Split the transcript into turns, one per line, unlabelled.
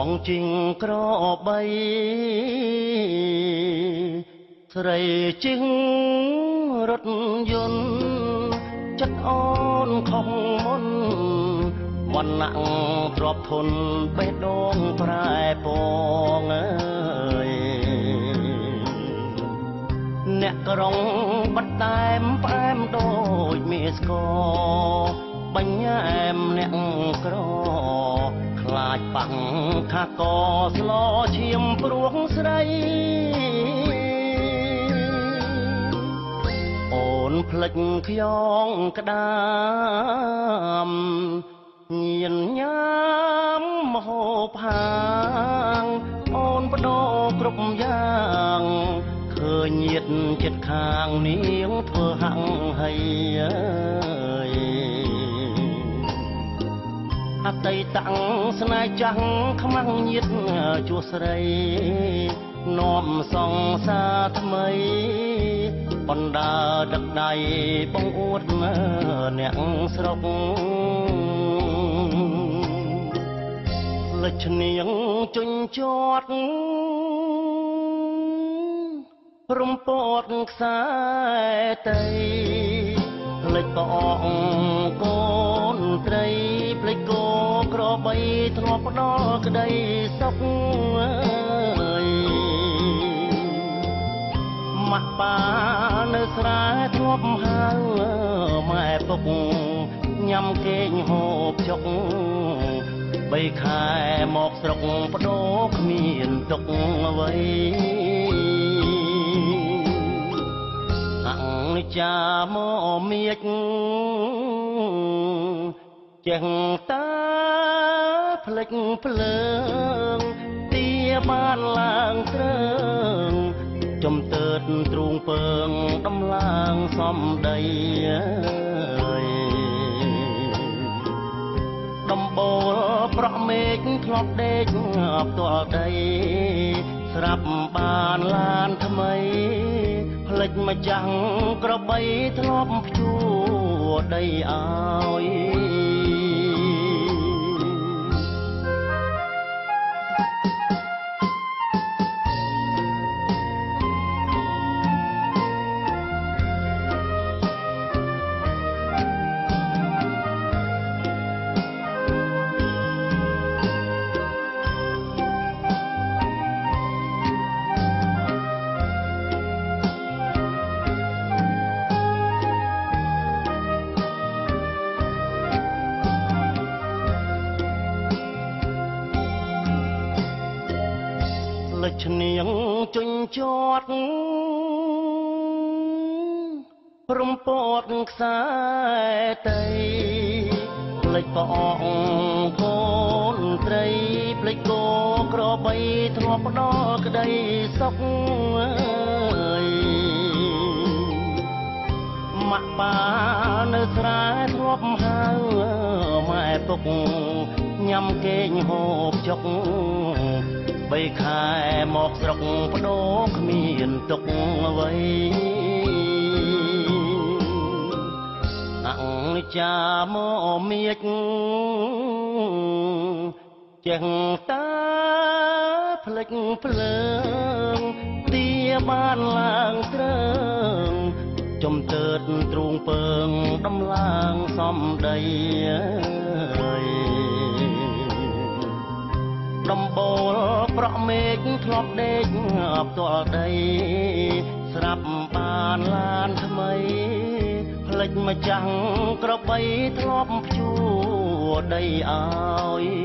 ងជីងក្របីស្រីជីងរថយន្តចិត្តអូនខំមុនវណ្ណៈទ្របធនបេះដូងប្រែពងអើយអ្នកក្រុងបតែមផ្អែមដូចមាសស្គរបញ្ញាអែមអ្នកក្រខ្លាចប៉ះខាកស្លោឈាមព្រោះស្រីអូនភ្លេចខ្យងក្ដាមញៀនញ៉ាំមហូបហាងអូនបដោគ្រប់យ៉ាងឃើញញាតចិត្តខាងនាងធ្វើហាំងហើយអតីតស្នេហ៍ចាស់ខ្មាំងញាតជួស្រីនាំសងសាថ្មីបណ្ដាដឹកដៃបងអួតអ្នកស្រុកលិចនាងជញ្ជាត់រំពតខ្សែតីភ្លេចប្អូនកូនត្រីភ្លេចគោក្របីធ្លាប់ផ្ដល់ក្តីសុខម៉ាក់ប៉ានៅស្រែធ្លាប់ហៅម៉ែពុកញ៉ាំគេងហូបចុក3ខែមកស្រុកបដូរគ្មានទុកអ្វីអង្ចាមកមៀកចេះតាភ្លេចភ្លើងទាបានឡើងត្រឹងចំទើតទ្រូងពើងដំឡើងសំដីដំបូលប្រក់មេឃធ្លាប់ដេកផ្ទាល់ដីស្រាប់បានឡានថ្មីភ្លេចម្ចាំងក្របីធ្លាប់ភ្ជួរដីឲ្យឈ្នៀងជញ្ជាត់រំពតខ្សែតីភ្លេចប្អូនកូនត្រីភ្លេចគោក្របីធ្លាប់ផ្ដល់ក្តីសុខម៉ាក់ប៉ានៅស្រែធ្លាប់ហៅម៉ែពុកញ៉ាំគេងហូបចុក3ខែមកស្រុកបដូរគ្មានទុកអ្វីអង្ចាមកមៀកចេះតាភ្លេចភ្លើងទាបានឡើងត្រឹងចំទើតទ្រូងពើងដំឡើងសំដីដំបូលប្រក់មេឃធ្លាប់ដេកផ្ទាល់ដីស្រាប់បានឡានថ្មីភ្លេចម្ចាំងក្របីធ្លាប់ភ្ជួរដីឲ្យ